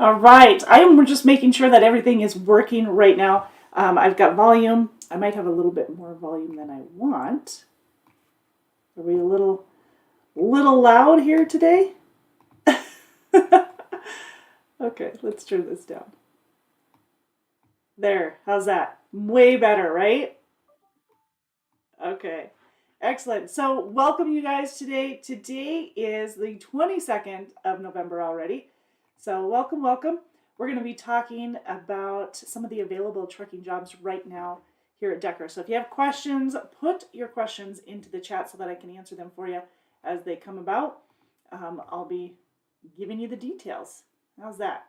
All right. I'm just making sure that everything is working right now. I've got volume. I might have a little bit more volume than I want. Are we a little loud here today? Okay, let's turn this down. There. How's that? Way better, right? Okay. Excellent. So, welcome you guys today. Today is the 22nd of November already. So, welcome, welcome. We're going to be talking about some of the available trucking jobs right now here at Decker. So, if you have questions, put your questions into the chat so that I can answer them for you as they come about. I'll be giving you the details. How's that?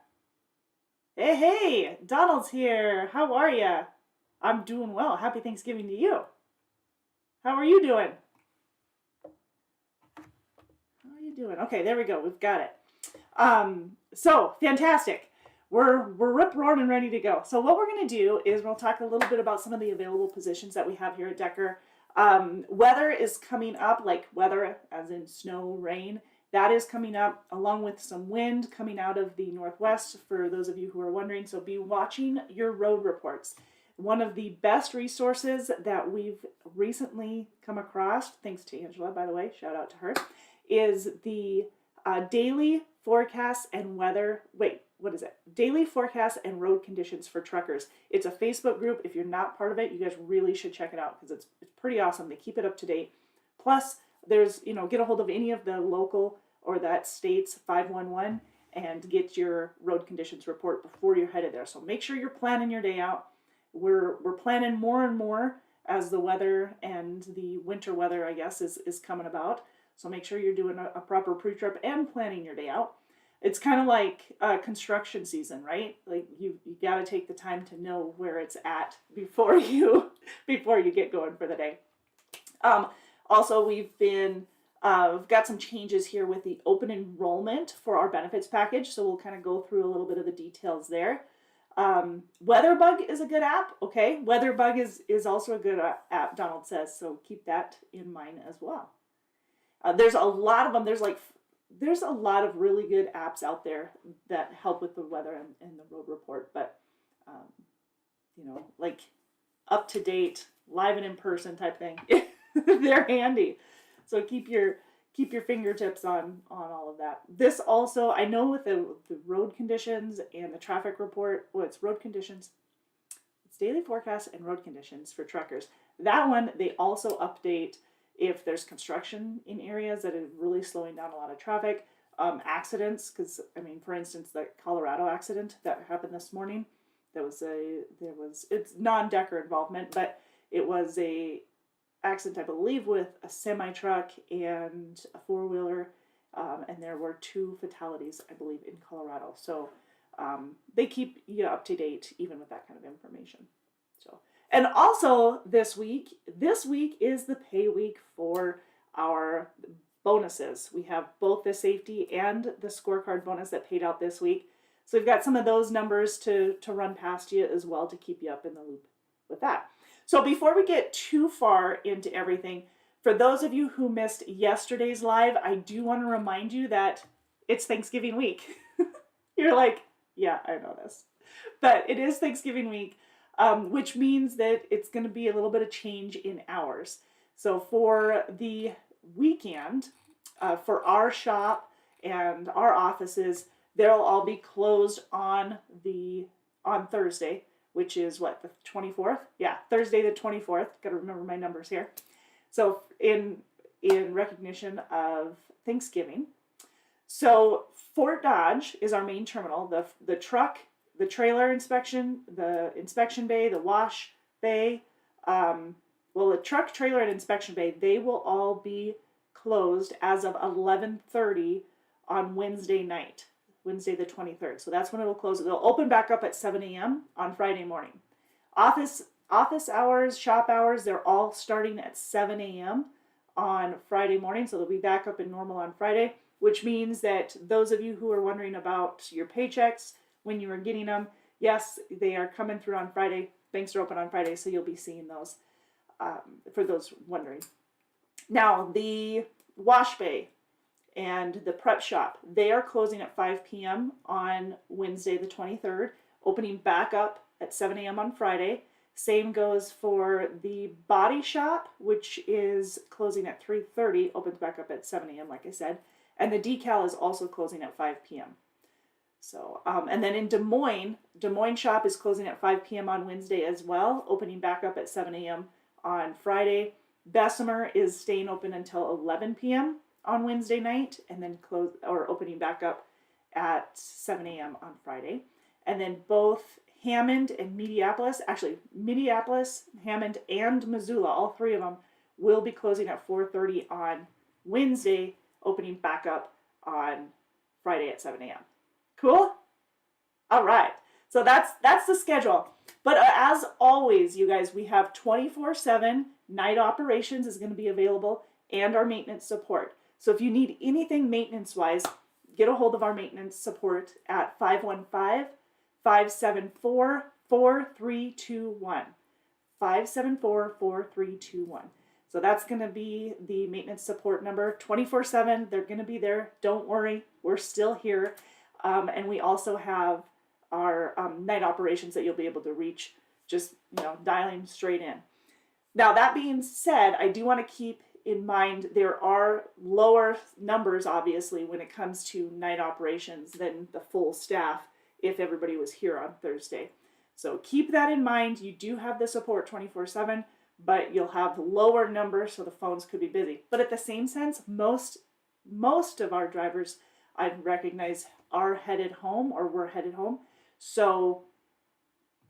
Hey, hey, Donald's here. How are you? I'm doing well. Happy Thanksgiving to you. How are you doing? How are you doing? Okay, there we go. We've got it. So fantastic. We're rip roaring and ready to go. So what we're going to do is we'll talk a little bit about some of the available positions that we have here at Decker. Weather is coming up, like weather as in snow, rain. That is coming up along with some wind coming out of the northwest for those of you who are wondering. So be watching your road reports. One of the best resources that we've recently come across, thanks to Angela, by the way, shout out to her, is the daily forecasts and weather. Wait, what is it? Daily forecasts and road conditions for truckers. It's a Facebook group. If you're not part of it, you guys really should check it out because it's pretty awesome. They keep it up to date. Plus, there's, get a hold of any of the local or that state's 511 and get your road conditions report before you're headed there. So make sure you're planning your day out. We're planning more and more as the weather and the winter weather, I guess, is coming about. So make sure you're doing a proper pre-trip and planning your day out. It's kind of like construction season, right? Like you got to take the time to know where it's at before you get going for the day. Also, we've got some changes here with the open enrollment for our benefits package. So we'll kind of go through a little bit of the details there. WeatherBug is a good app. Okay, WeatherBug is also a good app, Donald says, so keep that in mind as well. There's a lot of them. There's a lot of really good apps out there that help with the weather and the road report, but like up to date, live and in person type thing. They're handy. So keep your fingertips on all of that. This also, I know with the road conditions and the traffic report, it's road conditions, it's daily forecasts and road conditions for truckers. That one, they also update if there's construction in areas that are really slowing down a lot of traffic, accidents, because, for instance, the Colorado accident that happened this morning, it's non-Decker involvement, but it was a accident, I believe, with a semi-truck and a four-wheeler, and there were 2 fatalities, I believe, in Colorado. So they keep you up to date even with that kind of information. So, and also this week is the pay week for our bonuses. We have both the safety and the scorecard bonus that paid out this week. So we've got some of those numbers to run past you as well to keep you up in the loop with that. So before we get too far into everything, for those of you who missed yesterday's live, I do want to remind you that it's Thanksgiving week. You're like, yeah, I know this. But it is Thanksgiving week, which means that it's going to be a little bit of change in hours. So for the weekend, for our shop and our offices, they'll all be closed on Thursday, which is what, the 24th? Yeah, Thursday the 24th. Got to remember my numbers here. So in recognition of Thanksgiving. So Fort Dodge is our main terminal. The truck, the trailer inspection, the inspection bay, the wash bay, the truck, trailer, and inspection bay, they will all be closed as of 11:30 on Wednesday night. Wednesday the 23rd. So that's when it'll close. It'll open back up at 7 a.m. on Friday morning. Office hours, shop hours, they're all starting at 7 a.m. on Friday morning. So they'll be back up in normal on Friday, which means that those of you who are wondering about your paychecks when you are getting them, yes, they are coming through on Friday. Banks are open on Friday, so you'll be seeing those for those wondering. Now, the wash bay and the prep shop. They are closing at 5 p.m. on Wednesday the 23rd, opening back up at 7 a.m. on Friday. Same goes for the body shop, which is closing at 3:30, opens back up at 7 a.m. like I said. And the decal is also closing at 5 p.m. So, and then in Des Moines shop is closing at 5 p.m. on Wednesday as well, opening back up at 7 a.m. on Friday. Bessemer is staying open until 11 p.m. on Wednesday night, and then opening back up at 7 a.m. on Friday. And then both Hammond and Minneapolis, Hammond, and Missoula, all three of them, will be closing at 4:30 on Wednesday, opening back up on Friday at 7 a.m. Cool? All right. So that's the schedule. But as always, you guys, we have 24/7 night operations is going to be available, and our maintenance support. So if you need anything maintenance-wise, get a hold of our maintenance support at 515-574-4321. 574-4321. So that's going to be the maintenance support number. 24/7, they're going to be there. Don't worry, we're still here. And we also have our night operations that you'll be able to reach, just dialing straight in. Now, that being said, I do want to keep in mind there are lower numbers, obviously, when it comes to night operations than the full staff if everybody was here on Thursday. So keep that in mind. You do have the support 24/7, but you'll have lower numbers, so the phones could be busy. But at the same sense, most of our drivers, I recognize, are headed home or were headed home. So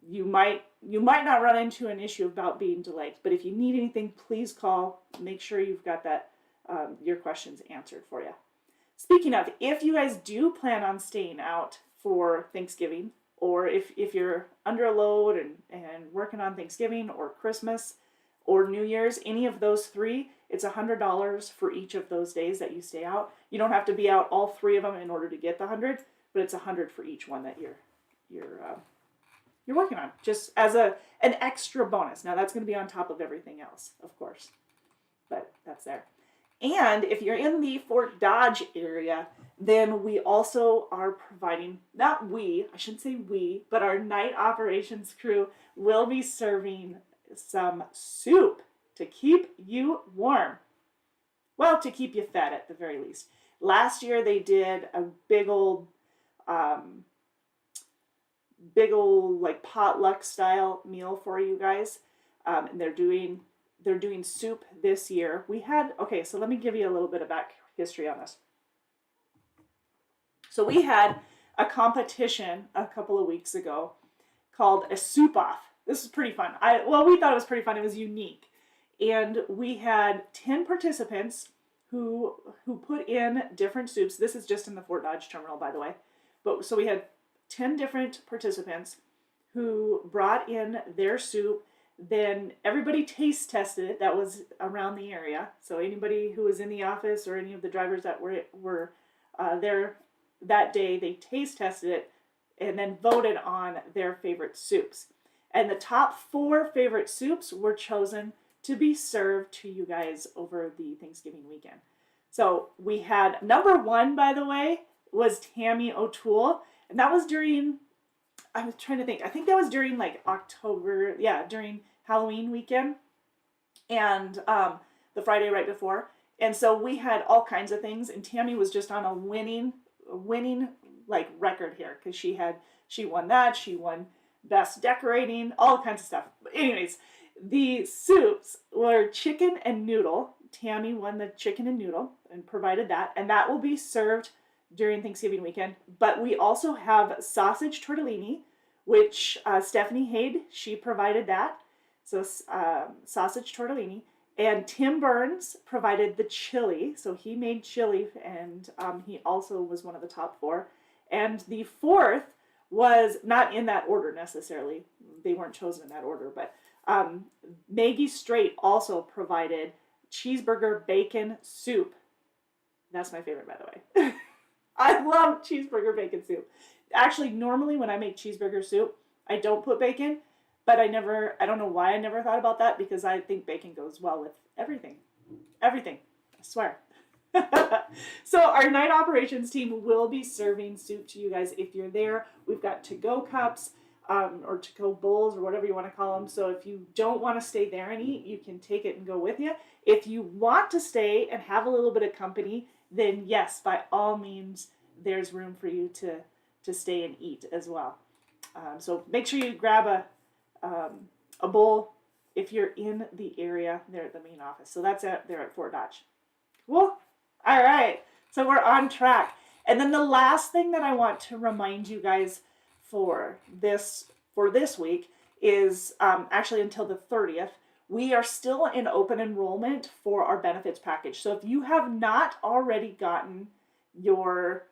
you might not run into an issue about being delayed. But if you need anything, please call. Make sure you've got that your questions answered for you. Speaking of, if you guys do plan on staying out for Thanksgiving, or if you're under a load and working on Thanksgiving or Christmas or New Year's, any of those three, it's $100 for each of those days that you stay out. You don't have to be out all three of them in order to get the 100, but it's $100 for each one that you're working on, just as an extra bonus. Now that's going to be on top of everything else, of course, but that's there. And if you're in the Fort Dodge area, then we also are providing, I shouldn't say we, but our night operations crew will be serving some soup to keep you warm. Well, to keep you fed at the very least. Last year they did a big old like potluck style meal for you guys. And they're doing soup this year. So let me give you a little bit of back history on this. So we had a competition a couple of weeks ago called a soup off. This is pretty fun. We thought it was pretty fun. It was unique. And we had 10 participants who put in different soups. This is just in the Fort Dodge terminal, by the way. But so we had 10 different participants who brought in their soup. Then everybody taste tested it that was around the area. So anybody who was in the office or any of the drivers that were there that day, they taste tested it and then voted on their favorite soups. And the top 4 favorite soups were chosen to be served to you guys over the Thanksgiving weekend. So we had number 1, by the way, was Tammy O'Toole. And that was during, I was trying to think, I think that was during like October, during Halloween weekend and the Friday right before. And so we had all kinds of things, and Tammy was just on a winning like record here, because she won that, she won best decorating, all kinds of stuff. But anyways, the soups were chicken and noodle. Tammy won the chicken and noodle and provided that, and that will be served during Thanksgiving weekend. But we also have sausage tortellini, which Stephanie Haid, she provided that. So sausage tortellini. And Tim Burns provided the chili. So he made chili, and he also was one of the top 4. And the 4th was not in that order necessarily. They weren't chosen in that order. But Maggie Straight also provided cheeseburger bacon soup. That's my favorite, by the way. I love cheeseburger bacon soup. Actually, normally when I make cheeseburger soup, I don't put bacon, but I don't know why I never thought about that, because I think bacon goes well with everything. Everything, I swear. So our night operations team will be serving soup to you guys if you're there. We've got to-go cups, or to-go bowls, or whatever you want to call them. So if you don't want to stay there and eat, you can take it and go with you. If you want to stay and have a little bit of company, then yes, by all means, there's room for you to stay and eat as well. So make sure you grab a bowl if you're in the area there at the main office. So that's there at Fort Dodge. Cool. All right. So we're on track. And then the last thing that I want to remind you guys for this week is actually until the 30th, we are still in open enrollment for our benefits package. So if you have not already gotten your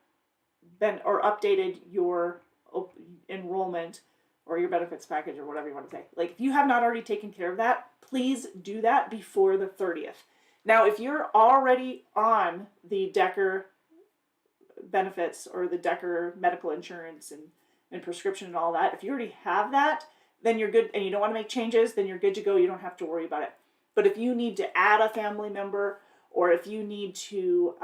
or updated your enrollment or your benefits package or whatever you want to say, like if you have not already taken care of that, please do that before the 30th. Now, if you're already on the Decker benefits or the Decker medical insurance and prescription and all that, if you already have that, then you're good, and you don't want to make changes, then you're good to go. You don't have to worry about it. But if you need to add a family member, or if you need to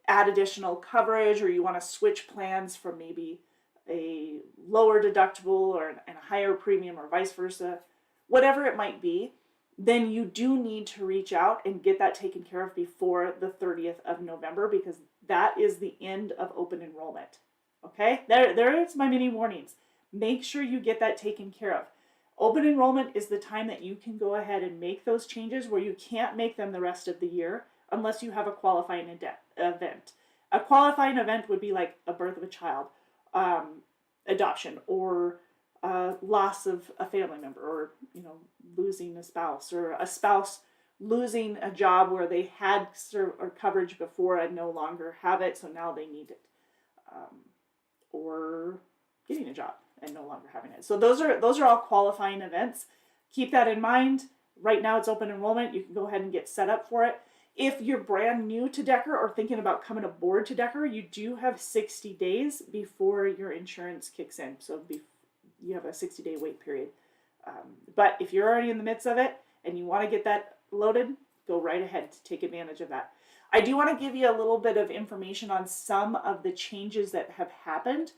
add additional coverage, or you want to switch plans from maybe a lower deductible and a higher premium, or vice versa, whatever it might be, then you do need to reach out and get that taken care of before the 30th of November, because that is the end of open enrollment. Okay, there is my mini warnings. Make sure you get that taken care of. Open enrollment is the time that you can go ahead and make those changes where you can't make them the rest of the year unless you have a qualifying event. A qualifying event would be like a birth of a child, adoption, or loss of a family member, or losing a spouse, or a spouse losing a job where they had coverage before and no longer have it, so now they need it, or getting a job and no longer having it. So those are all qualifying events. Keep that in mind. Right now it's open enrollment. You can go ahead and get set up for it. If you're brand new to Decker or thinking about coming aboard to Decker, you do have 60 days before your insurance kicks in. So you have a 60-day wait period. But if you're already in the midst of it and you want to get that loaded, go right ahead to take advantage of that. I do want to give you a little bit of information on some of the changes that have happened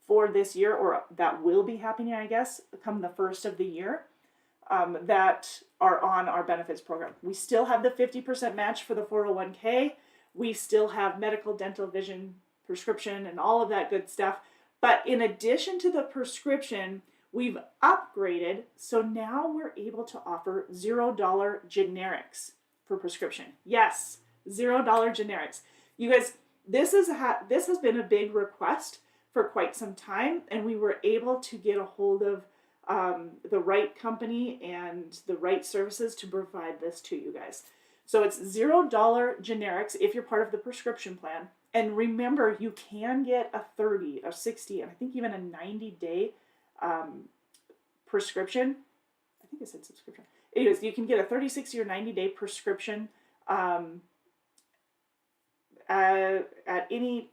for this year, or that will be happening, I guess, come the first of the year, that are on our benefits program. We still have the 50% match for the 401k. We still have medical, dental, vision, prescription, and all of that good stuff. But in addition to the prescription, we've upgraded, so now we're able to offer $0 generics for prescription. Yes, $0 generics. You guys, this has been a big request for quite some time, and we were able to get a hold of the right company and the right services to provide this to you guys. So it's $0 generics if you're part of the prescription plan. And remember, you can get a 30, a 60, and I think even a 90-day prescription. I think I said subscription. Anyways, you can get a 30, 60, or 90-day prescription at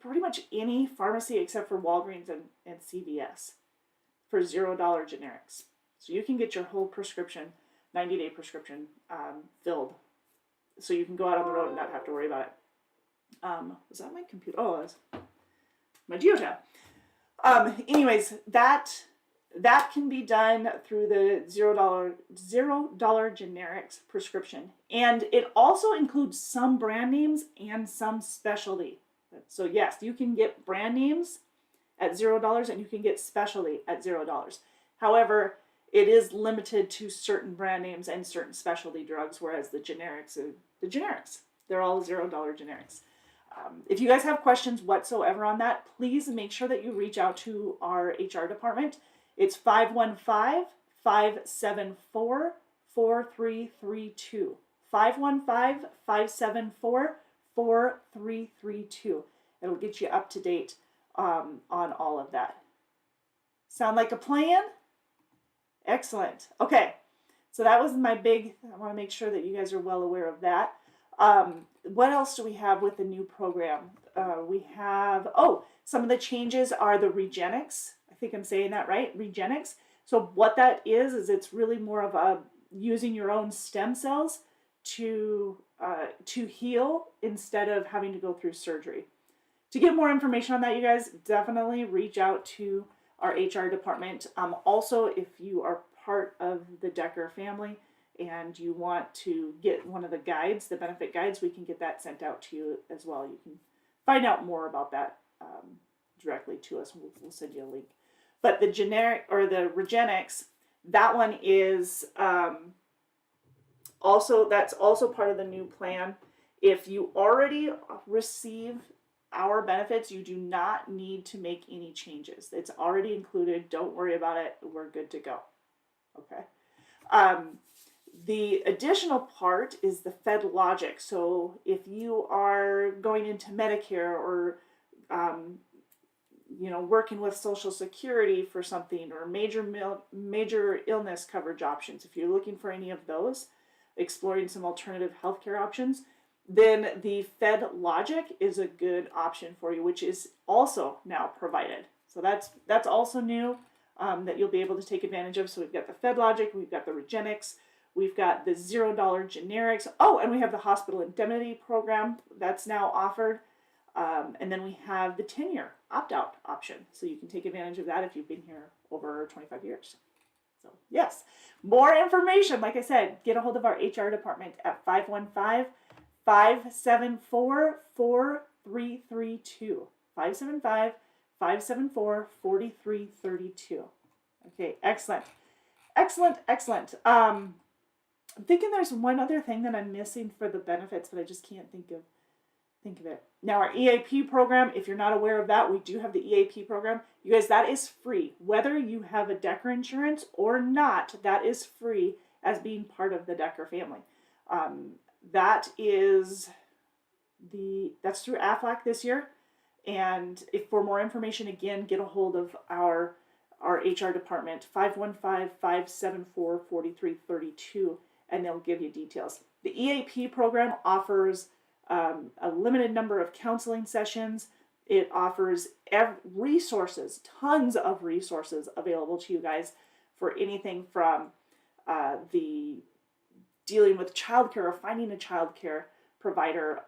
pretty much any pharmacy except for Walgreens and CVS for $0 generics. So you can get your whole prescription, 90-day prescription, filled. So you can go out on the road and not have to worry about it. Was that my computer? Oh, that's my Geotab. Anyways, that can be done through the $0 generics prescription. And it also includes some brand names and some specialty. So yes, you can get brand names at $0 and you can get specialty at $0. However, it is limited to certain brand names and certain specialty drugs, whereas the generics are the generics. They're all $0 generics. If you guys have questions whatsoever on that, please make sure that you reach out to our HR department. It's 515-574-4332. 515-574-4332. It'll get you up to date on all of that. Sound like a plan? Excellent. Okay, so that was my big, I want to make sure that you guys are well aware of that. What else do we have with the new program? We have, some of the changes are the Regenics. I think I'm saying that right, Regenics. So what that is it's really more of a using your own stem cells to heal instead of having to go through surgery. To get more information on that, you guys, definitely reach out to our HR department. Also, if you are part of the Decker family and you want to get one of the guides, the benefit guides, we can get that sent out to you as well. You can find out more about that directly to us. We'll send you a link. But the generic or the Regenix, that one is that's also part of the new plan. If you already receive our benefits, you do not need to make any changes. It's already included. Don't worry about it. We're good to go. Okay. The additional part is the Fed Logic. So if you are going into Medicare or working with Social Security for something, or major illness coverage options, if you're looking for any of those, exploring some alternative healthcare options, then the Fed Logic is a good option for you, which is also now provided. So that's also new that you'll be able to take advantage of. So we've got the Fed Logic, we've got the Regenix, we've got the $0 generics. Oh, and we have the hospital indemnity program that's now offered. And then we have the 10-year opt-out option. So you can take advantage of that if you've been here over 25 years. So yes, more information, like I said, get a hold of our HR department at 515-574-4332. 575-574-4332. Okay, excellent. Excellent. I'm thinking there's one other thing that I'm missing for the benefits, but I just can't think of it. Now, our EAP program, if you're not aware of that, we do have the EAP program. You guys, that is free. Whether you have a Decker insurance or not, that is free as being part of the Decker family. That's through Aflac this year. And if for more information, again, get a hold of our HR department, 515-574-4332, and they'll give you details. The EAP program offers a limited number of counseling sessions. It offers resources, tons of resources available to you guys for anything from the dealing with childcare or finding a childcare provider,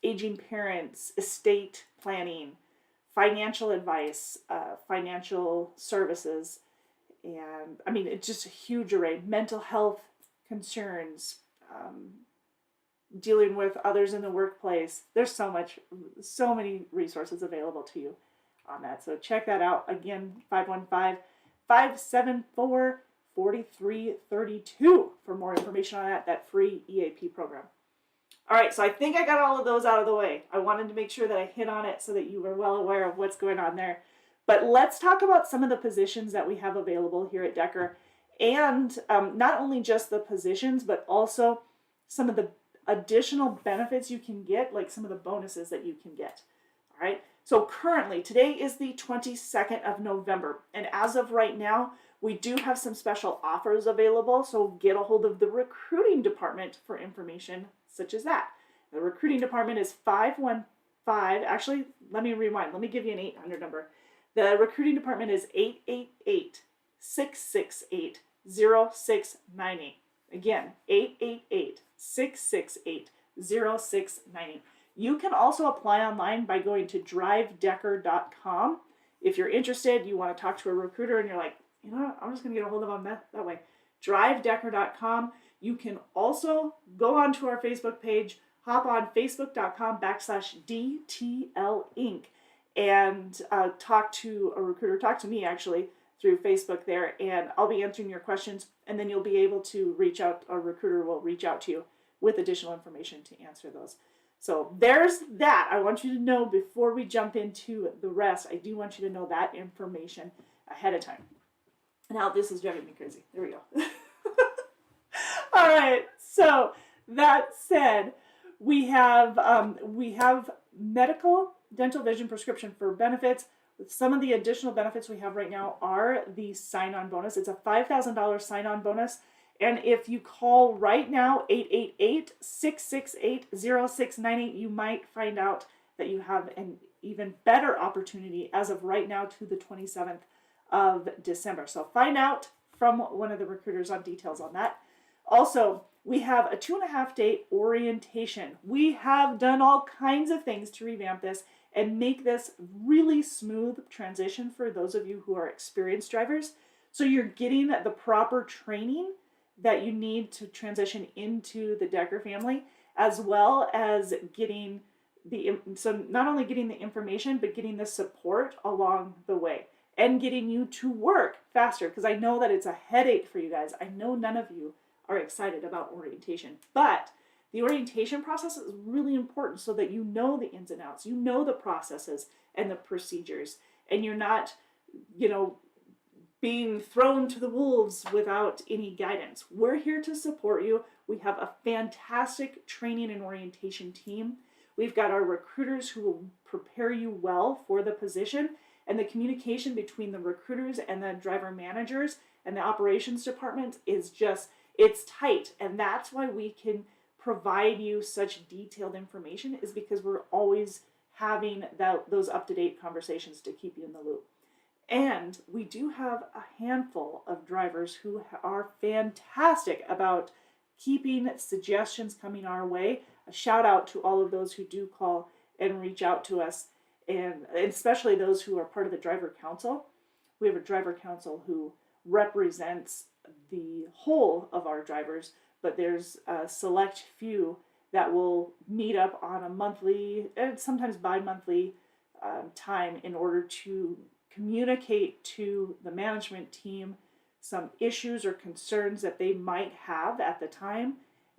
aging parents, estate planning, financial advice, financial services, and I mean, it's just a huge array. Mental health concerns, dealing with others in the workplace. There's so many resources available to you on that. So check that out. Again, 515-574-4332 for more information on that free EAP program. All right, so I think I got all of those out of the way. I wanted to make sure that I hit on it so that you were well aware of what's going on there. But let's talk about some of the positions that we have available here at Decker. And not only just the positions, but also some of the additional benefits you can get, like some of the bonuses that you can get. All right. So currently, today is the 22nd of November. And as of right now, we do have some special offers available. So get a hold of the recruiting department for information such as that. The recruiting department is 515. Actually, let me rewind. Let me give you an 800 number. The recruiting department is 888-668-0698. Again, 888-668-0698. You can also apply online by going to drivedecker.com. If you're interested, you want to talk to a recruiter and you're like, you know what, I'm just going to get a hold of them that way. drivedecker.com. You can also go onto our Facebook page, hop on facebook.com/DTL Inc. and talk to a recruiter, talk to me actually, through Facebook there, and I'll be answering your questions, and then you'll be able to reach out, a recruiter will reach out to you with additional information to answer those. So there's that. I want you to know before we jump into the rest, I do want you to know that information ahead of time. Now this is driving me crazy. There we go. All right, so that said, we have medical, dental, vision, prescription for benefits. Some of the additional benefits we have right now are the sign-on bonus. It's a $5,000 sign-on bonus. And if you call right now, 888-668-0698, you might find out that you have an even better opportunity as of right now to the 27th of December. So find out from one of the recruiters on details on that. Also, we have a 2.5-day orientation. We have done all kinds of things to revamp this and make this really smooth transition for those of you who are experienced drivers. So you're getting the proper training that you need to transition into the Decker family, as well as getting so not only getting the information, but getting the support along the way and getting you to work faster. Because I know that it's a headache for you guys. I know none of you are excited about orientation, but the orientation process is really important so that you know the ins and outs, you know the processes and the procedures, and you're not, being thrown to the wolves without any guidance. We're here to support you. We have a fantastic training and orientation team. We've got our recruiters who will prepare you well for the position, and the communication between the recruiters and the driver managers and the operations department is it's tight. And that's why we can provide you such detailed information, is because we're always having those up-to-date conversations to keep you in the loop. And we do have a handful of drivers who are fantastic about keeping suggestions coming our way. A shout out to all of those who do call and reach out to us, and especially those who are part of the driver council. We have a driver council who represents the whole of our drivers, but there's a select few that will meet up on a monthly and sometimes bi-monthly time in order to communicate to the management team some issues or concerns that they might have at the time,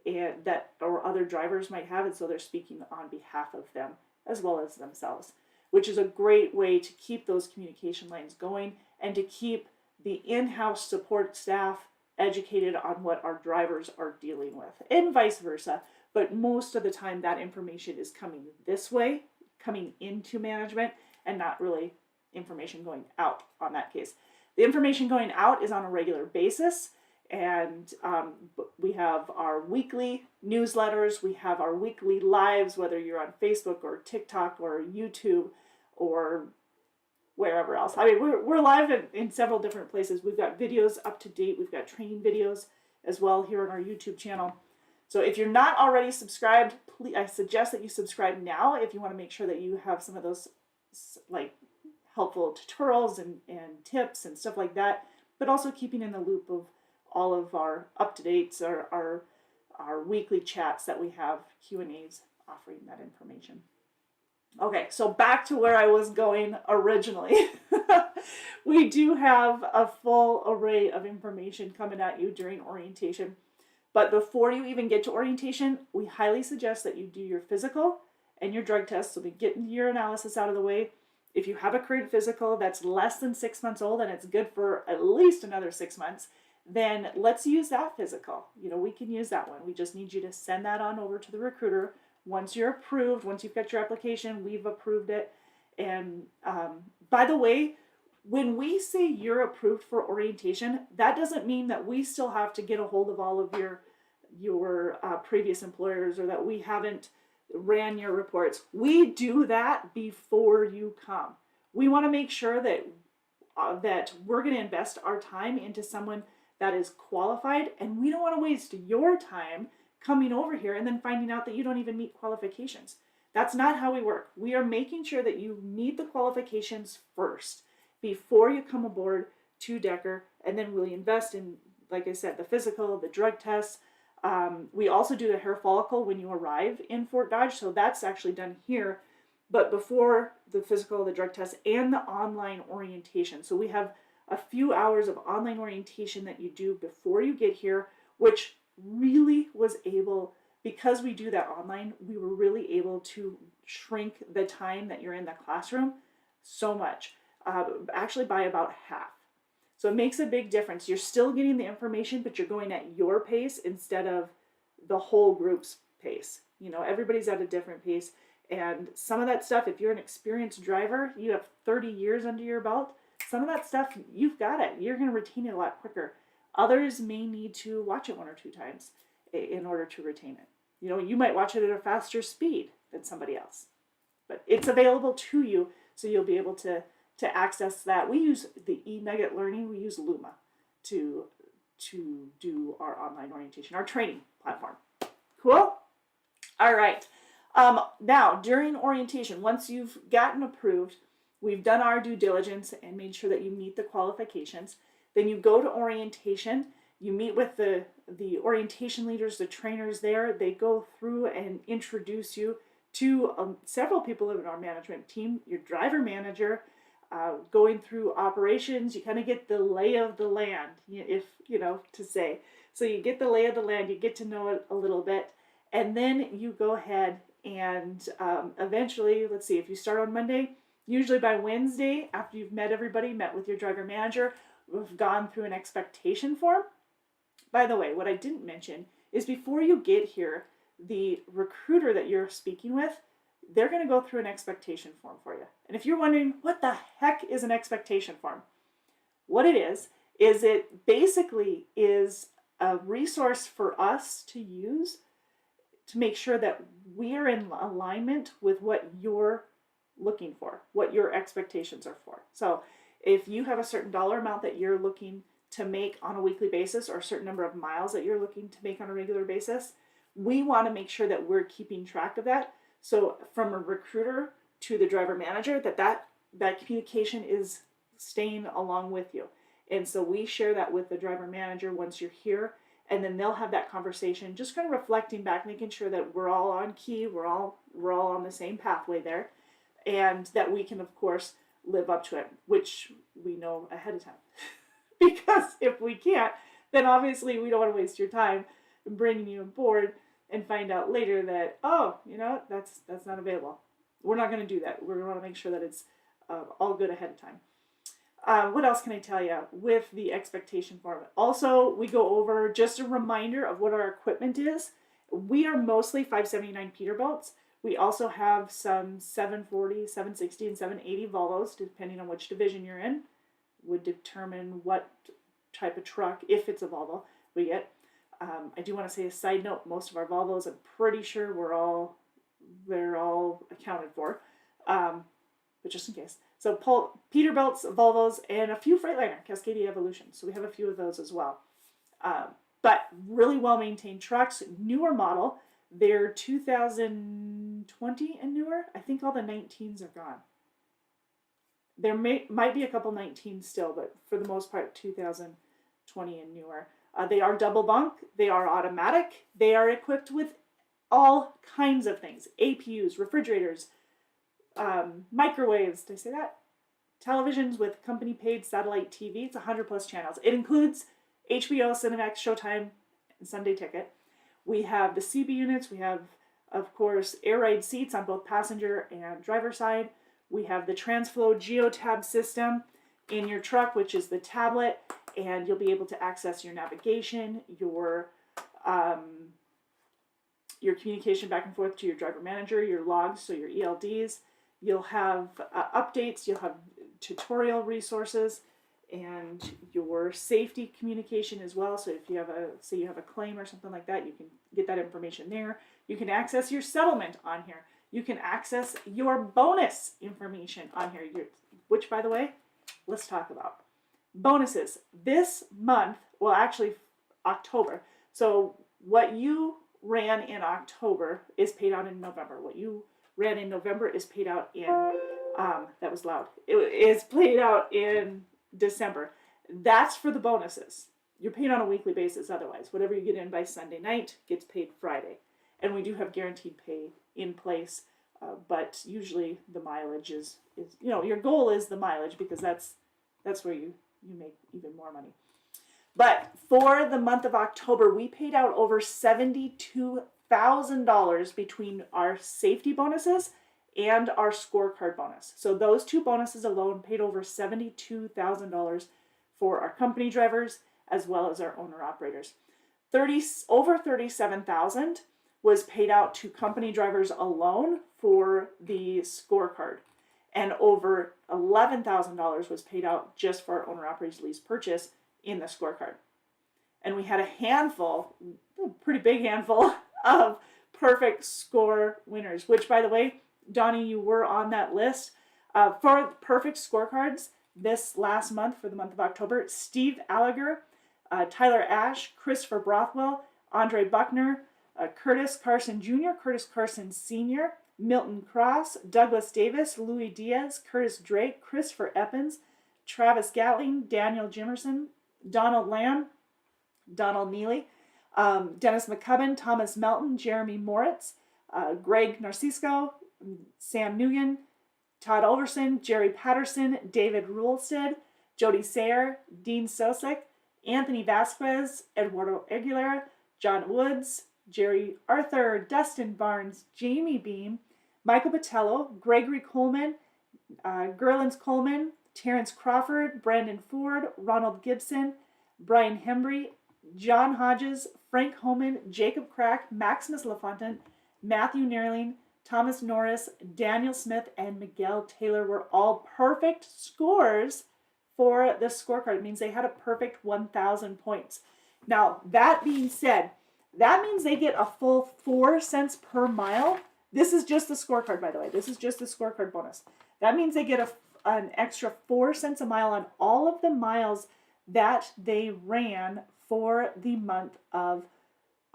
and that or other drivers might have, and so they're speaking on behalf of them as well as themselves, which is a great way to keep those communication lines going and to keep the in-house support staff educated on what our drivers are dealing with, and vice versa. But most of the time that information is coming this way, coming into management, and not really information going out on that case. The information going out is on a regular basis, and we have our weekly newsletters, we have our weekly lives, whether you're on Facebook or TikTok or YouTube or wherever else. I mean, we're live in several different places. We've got videos up to date. We've got training videos as well here on our YouTube channel. So if you're not already subscribed, please, I suggest that you subscribe now if you want to make sure that you have some of those like helpful tutorials and tips and stuff like that, but also keeping in the loop of all of our up-to-dates, our weekly chats that we have, Q&As offering that information. Okay, so back to where I was going originally. We do have a full array of information coming at you during orientation, but before you even get to orientation, we highly suggest that you do your physical and your drug test, so we get your analysis out of the way. If you have a current physical that's less than 6 months old and it's good for at least another 6 months, then let's use that physical. We can use that one. We just need you to send that on over to the recruiter. Once you're approved, once you've got your application, we've approved it. And by the way, when we say you're approved for orientation, that doesn't mean that we still have to get a hold of all of your previous employers, or that we haven't ran your reports. We do that before you come. We want to make sure that we're going to invest our time into someone that is qualified, and we don't want to waste your time coming over here and then finding out that you don't even meet qualifications. That's not how we work. We are making sure that you meet the qualifications first before you come aboard to Decker, and then we'll invest in, like I said, the physical, the drug tests. We also do the hair follicle when you arrive in Fort Dodge, so that's actually done here, but before the physical, the drug test, and the online orientation. So we have a few hours of online orientation that you do before you get here, which really was able, because we do that online, we were really able to shrink the time that you're in the classroom so much, actually by about half. So it makes a big difference. You're still getting the information, but you're going at your pace instead of the whole group's pace. Everybody's at a different pace. And some of that stuff, if you're an experienced driver, you have 30 years under your belt, some of that stuff, you've got it. You're going to retain it a lot quicker. Others may need to watch it 1 or 2 times in order to retain it. You might watch it at a faster speed than somebody else. But it's available to you, so you'll be able to access that. We use the eNugget Learning. We use Luma to to do our online orientation, our training platform. Cool? All right. Now, during orientation, once you've gotten approved, we've done our due diligence and made sure that you meet the qualifications. Then you go to orientation. You meet with the orientation leaders, the trainers there. They go through and introduce you to several people in our management team, your driver manager, going through operations. You kind of get the lay of the land, if to say. So you get the lay of the land, you get to know it a little bit, and then you go ahead and eventually, let's see, if you start on Monday, usually by Wednesday, after you've met everybody, met with your driver manager, we've gone through an expectation form. By the way, what I didn't mention is before you get here, the recruiter that you're speaking with, they're going to go through an expectation form for you. And if you're wondering, what the heck is an expectation form? What it is it basically is a resource for us to use to make sure that we are in alignment with what you're looking for, what your expectations are for. So if you have a certain dollar amount that you're looking to make on a weekly basis, or a certain number of miles that you're looking to make on a regular basis, we want to make sure that we're keeping track of that. So from a recruiter to the driver manager, that communication is staying along with you. And so we share that with the driver manager once you're here, and then they'll have that conversation, just kind of reflecting back, making sure that we're all on key, we're all on the same pathway there, and that we can, of course, live up to it, which we know ahead of time. Because if we can't, then obviously we don't want to waste your time bringing you aboard and find out later that, that's not available. We're not going to do that. We're going to want to make sure that it's all good ahead of time. What else can I tell you with the expectation form? Also, we go over just a reminder of what our equipment is. We are mostly 579 Peterbilts. We also have some 740, 760, and 780 Volvos, depending on which division you're in. Would determine what type of truck, if it's a Volvo, we get. I do want to say a side note, most of our Volvos, I'm pretty sure they're all accounted for, but just in case. So Peterbilts, Volvos, and a few Freightliner, Cascadia Evolutions. So we have a few of those as well. But really well-maintained trucks, newer model. They're 2020 and newer. I think all the 19s are gone. There might be a couple 19s still, but for the most part, 2020 and newer. They are double bunk. They are automatic. They are equipped with all kinds of things. APUs, refrigerators, microwaves. Did I say that? Televisions with company-paid satellite TV. It's 100 plus channels. It includes HBO, Cinemax, Showtime, and Sunday Ticket. We have the CB units. We have, of course, air ride seats on both passenger and driver side. We have the TransFlow Geotab system in your truck, which is the tablet, and you'll be able to access your navigation, your communication back and forth to your driver manager, your logs, so your ELDs. You'll have updates, you'll have tutorial resources, and your safety communication as well. So if you have you have a claim or something like that, you can get that information there. You can access your settlement on here. You can access your bonus information on here, which, by the way, let's talk about. Bonuses. This month, well, actually, October. So what you ran in October is paid out in November. What you ran in November is paid out in, that was loud, it is paid out in December. That's for the bonuses. You're paid on a weekly basis otherwise. Whatever you get in by Sunday night gets paid Friday. And we do have guaranteed pay in place, but usually the mileage is your goal is the mileage, because that's where you make even more money. But for the month of October, we paid out over $72,000 between our safety bonuses and our scorecard bonus. So those two bonuses alone paid over $72,000 for our company drivers as well as our owner operators. Over $37,000 was paid out to company drivers alone for the scorecard, and over $11,000 was paid out just for our owner operators lease purchase in the scorecard. And we had a pretty big handful of perfect score winners, which, by the way, Donnie, you were on that list. For perfect scorecards this last month, for the month of October, Steve Allager Tyler Ash, Christopher Brothwell, Andre Buckner, Curtis Carson Jr., Curtis Carson Sr., Milton Cross, Douglas Davis, Louis Diaz, Curtis Drake, Christopher Eppins, Travis Gatling, Daniel Jimerson, Donald Lamb, Donald Neely, Dennis McCubbin, Thomas Melton, Jeremy Moritz, Greg Narcisco, Sam Nguyen, Todd Ulverson, Jerry Patterson, David Rulstead, Jody Sayer, Dean Sosek, Anthony Vasquez, Eduardo Aguilera, John Woods, Jerry Arthur, Dustin Barnes, Jamie Beam, Michael Patello, Gregory Coleman, Gerlins Coleman, Terrence Crawford, Brandon Ford, Ronald Gibson, Brian Hembry, John Hodges, Frank Homan, Jacob Crack, Maximus LaFontaine, Matthew Nerling, Thomas Norris, Daniel Smith, and Miguel Taylor were all perfect scores for the scorecard. It means they had a perfect 1,000 points. Now, that being said, that means they get a full 4 cents per mile. This is just the scorecard, by the way. This is just the scorecard bonus. That means they get an extra 4 cents a mile on all of the miles that they ran for the month of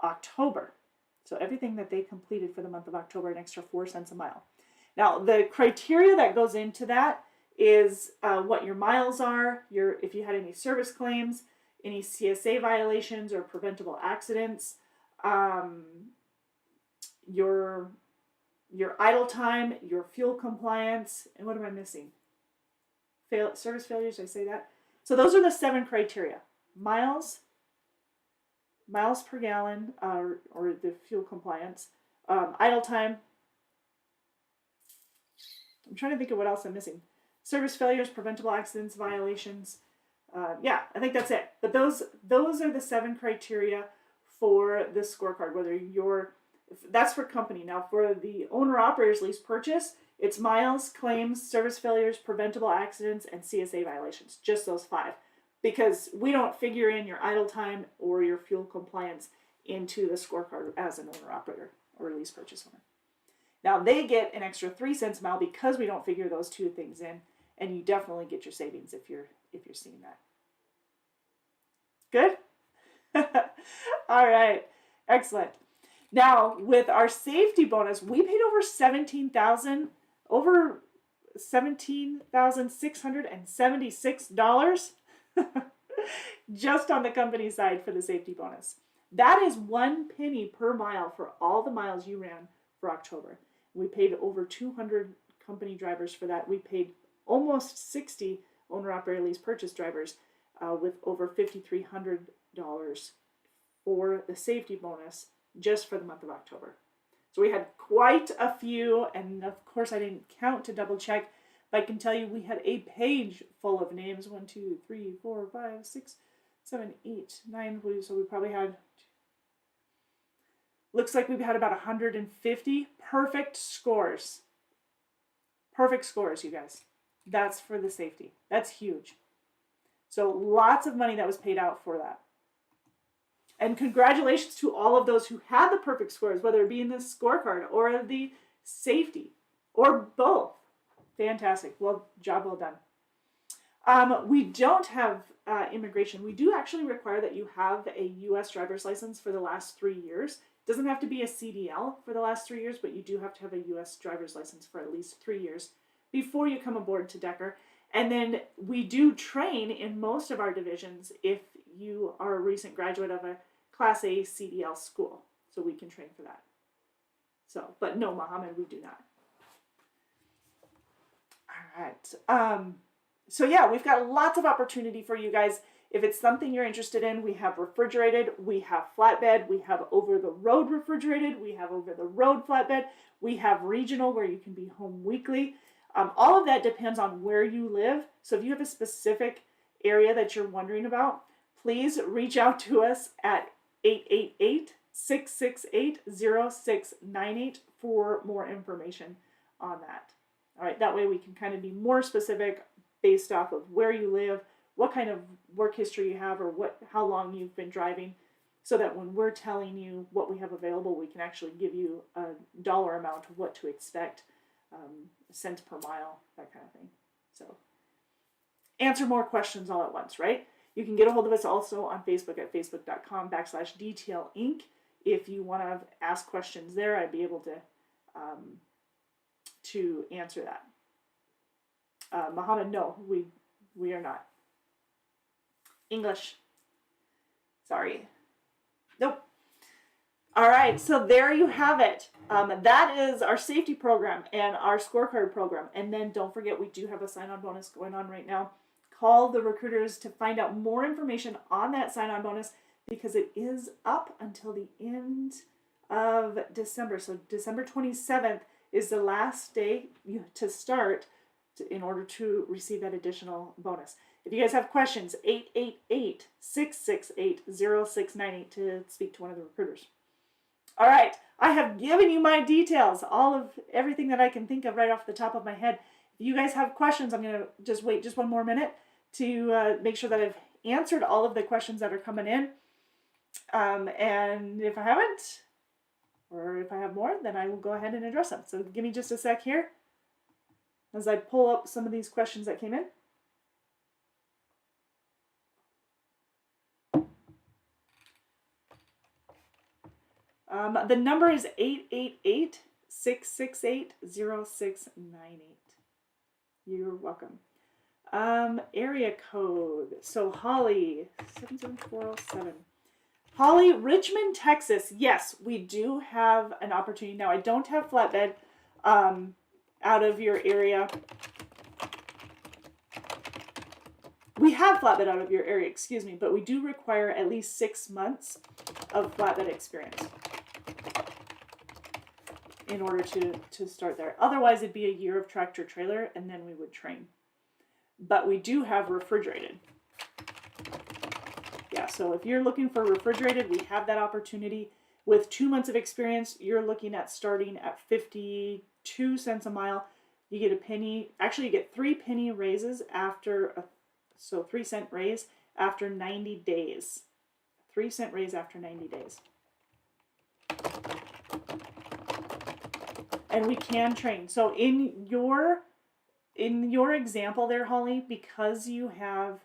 October. So everything that they completed for the month of October, an extra 4 cents a mile. Now, the criteria that goes into that is what your miles are, if you had any service claims, any CSA violations or preventable accidents, your idle time, your fuel compliance, and what am I missing? Service failures, did I say that? So those are the 7 criteria. Miles per gallon, or the fuel compliance, idle time. I'm trying to think of what else I'm missing. Service failures, preventable accidents, violations. Yeah, I think that's it. But those are the 7 criteria for the scorecard. That's for company. Now for the owner-operator's lease purchase, it's miles, claims, service failures, preventable accidents, and CSA violations. Just those 5. Because we don't figure in your idle time or your fuel compliance into the scorecard as an owner-operator or lease purchase owner. Now they get an extra 3 cents a mile because we don't figure those 2 things in, and you definitely get your savings if you're seeing that. Good? All right, excellent. Now with our safety bonus, we paid over $17,676 just on the company side for the safety bonus. That is 1 penny per mile for all the miles you ran for October. We paid over 200 company drivers for that. We paid almost 60 owner-operator lease purchase drivers with over $5,300 for the safety bonus just for the month of October. So we had quite a few, and of course I didn't count to double check, but I can tell you we had a page full of names. 1, 2, 3, 4, 5, 6, 7, 8, 9. So we probably had, looks like we've had about 150 perfect scores. Perfect scores, you guys. That's for the safety. That's huge. So lots of money that was paid out for that. And congratulations to all of those who had the perfect scores, whether it be in the scorecard or the safety or both. Fantastic. Job well done. We don't have immigration. We do actually require that you have a U.S. driver's license for the last 3 years. It doesn't have to be a CDL for the last 3 years, but you do have to have a U.S. driver's license for at least 3 years before you come aboard to Decker. And then we do train in most of our divisions if you are a recent graduate of a Class A CDL school. So we can train for that. So, but no, Mohammed, we do not. All right. So yeah, we've got lots of opportunity for you guys. If it's something you're interested in, we have refrigerated, we have flatbed, we have over-the-road refrigerated, we have over-the-road flatbed, we have regional where you can be home weekly. All of that depends on where you live. So if you have a specific area that you're wondering about, please reach out to us at 888-668-0698 for more information on that. All right, that way we can kind of be more specific based off of where you live, what kind of work history you have, or how long you've been driving, so that when we're telling you what we have available, we can actually give you a dollar amount of what to expect, cents per mile, that kind of thing. So answer more questions all at once, right? You can get a hold of us also on Facebook at facebook.com/DTL Inc. If you want to ask questions there, I'd be able to answer that. Muhammad, no, we are not. English. Sorry. Nope. All right, so there you have it. That is our safety program and our scorecard program. And then don't forget, we do have a sign-on bonus going on right now. Call the recruiters to find out more information on that sign-on bonus because it is up until the end of December. So December 27th is the last day to start in order to receive that additional bonus. If you guys have questions, 888-668-0698 to speak to one of the recruiters. All right, I have given you my details, all of everything that I can think of right off the top of my head. If you guys have questions, I'm going to just wait just one more minute to make sure that I've answered all of the questions that are coming in. And if I haven't, or if I have more, then I will go ahead and address them. So give me just a sec here as I pull up some of these questions that came in. The number is 888-668-0698. You're welcome. Area code. So Holly, 77407. Holly, Richmond, Texas. Yes, we do have an opportunity. Now, I don't have flatbed out of your area. We have flatbed out of your area, excuse me, but we do require at least 6 months of flatbed experience in order to start there. Otherwise, it'd be a year of tractor trailer, and then we would train. But we do have refrigerated. Yeah, so if you're looking for refrigerated, we have that opportunity. With 2 months of experience, you're looking at starting at 52 cents a mile. You get a penny, actually you get 3 penny raises after, 3 cent raise after 90 days. 3 cent raise after 90 days. And we can train. So in your example there, Holly, because you have,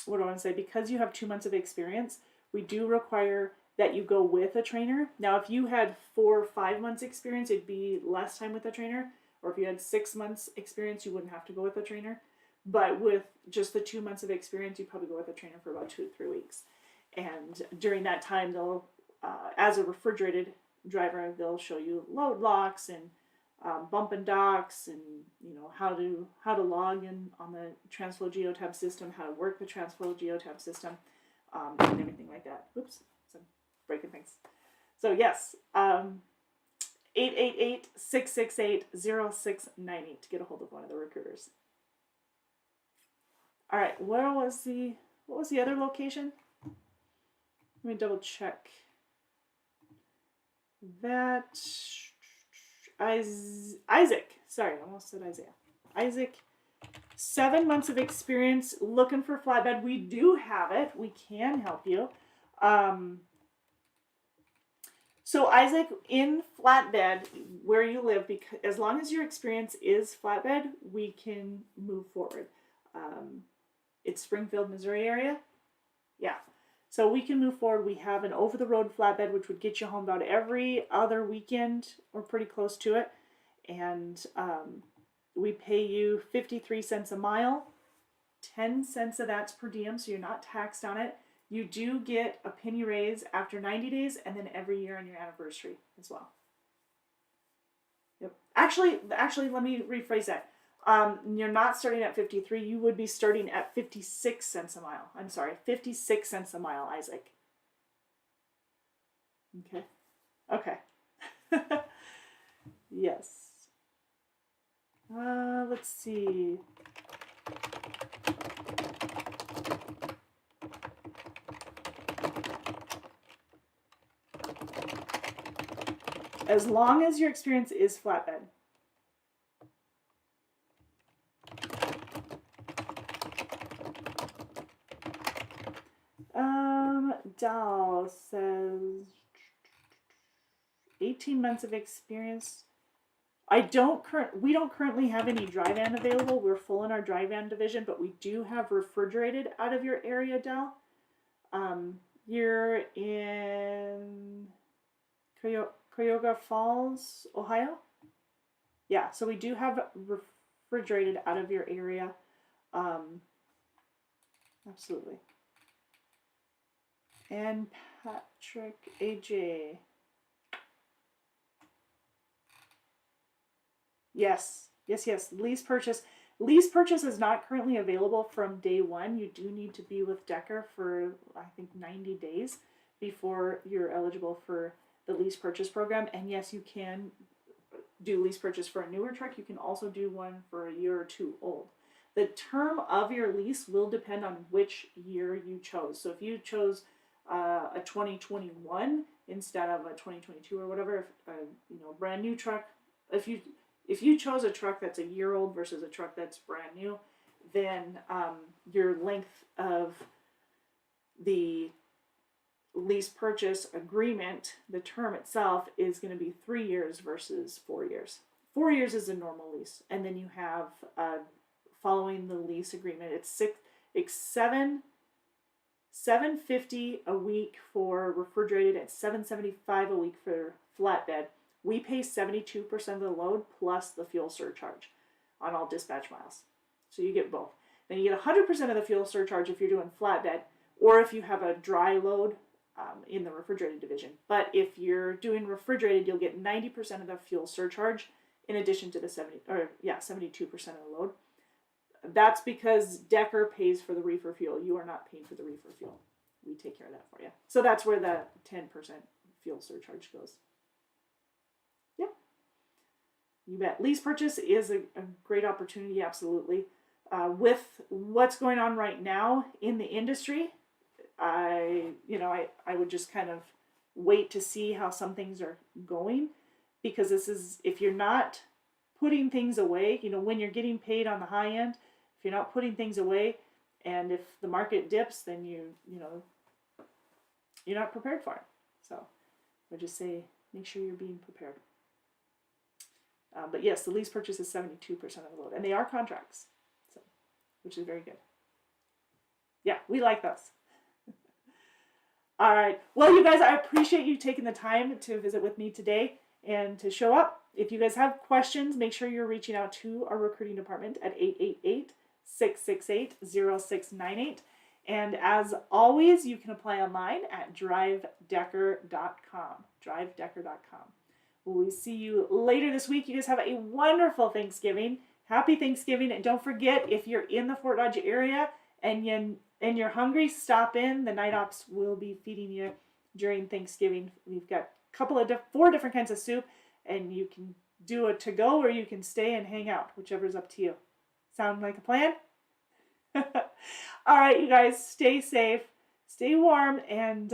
because you have 2 months of experience, we do require that you go with a trainer. Now, if you had 4 or 5 months experience, it'd be less time with a trainer. Or if you had 6 months experience, you wouldn't have to go with a trainer. But with just the 2 months of experience, you probably go with a trainer for about 2 to 3 weeks. And during that time, they'll, as a refrigerated driver, they'll show you load locks and bump and docks, and how to log in on the TransFlow Geotab system, how to work the TransFlow Geotab system, and everything like that. Oops, I'm breaking things. So yes, 888-668-0698 to get a hold of one of the recruiters. All right, what was the other location? Let me double check. That Isaac, sorry, I almost said Isaiah. Isaac, 7 months of experience, looking for flatbed. We do have it. We can help you. So Isaac, in flatbed, where you live, because as long as your experience is flatbed, we can move forward. It's Springfield, Missouri area. Yeah. So we can move forward. We have an over-the-road flatbed, which would get you home about every other weekend or pretty close to it. And we pay you 53 cents a mile. 10 cents of that's per diem, so you're not taxed on it. You do get a penny raise after 90 days and then every year on your anniversary as well. Yep. Actually, let me rephrase that. You're not starting at 53. You would be starting at 56 cents a mile. I'm sorry, 56 cents a mile, Isaac. Okay. Okay. Yes. Let's see. As long as your experience is flatbed. Doll says 18 months of experience. We don't currently have any dry van available. We're full in our dry van division, but we do have refrigerated out of your area, Dell. You're in Cuyahoga Falls, Ohio? Yeah, so we do have refrigerated out of your area. Absolutely. And Patrick, AJ. Yes, yes, yes. Lease purchase. Lease purchase is not currently available from day one. You do need to be with Decker for, I think, 90 days before you're eligible for the lease purchase program. And yes, you can do lease purchase for a newer truck. You can also do one for a year or two old. The term of your lease will depend on which year you chose. So if you chose a 2021 instead of a 2022 or whatever, if, brand new truck, if you chose a truck that's a year old versus a truck that's brand new, then your length of the lease purchase agreement, the term itself, is going to be 3 years versus 4 years. 4 years is a normal lease, and then you have following the lease agreement, it's $750 a week for refrigerated and $775 a week for flatbed. We pay 72% of the load plus the fuel surcharge on all dispatch miles. So you get both. Then you get 100% of the fuel surcharge if you're doing flatbed, or if you have a dry load in the refrigerated division. But if you're doing refrigerated, you'll get 90% of the fuel surcharge in addition to the 72% of the load. That's because Decker pays for the reefer fuel. You are not paying for the reefer fuel. We take care of that for you. So that's where the 10% fuel surcharge goes. Yeah. You bet. Lease purchase is a great opportunity, absolutely. With what's going on right now in the industry, I would just kind of wait to see how some things are going, because this is, if you're not putting things away, when you're getting paid on the high end, if you're not putting things away, and if the market dips, then you're not prepared for it. So I would just say, make sure you're being prepared. But yes, the lease purchase is 72% of the load, and they are contracts, so which is very good. Yeah, we like those. All right. Well, you guys, I appreciate you taking the time to visit with me today and to show up. If you guys have questions, make sure you're reaching out to our recruiting department at 888-668-0698. And as always, you can apply online at drivedecker.com. drivedecker.com. We'll see you later this week. You guys have a wonderful Thanksgiving. Happy Thanksgiving. And don't forget, if you're in the Fort Dodge area and you're hungry, stop in. The night ops will be feeding you during Thanksgiving. We've got four different kinds of soup, and you can do it to go or you can stay and hang out, whichever's up to you. Sound like a plan? All right, you guys, stay safe, stay warm, and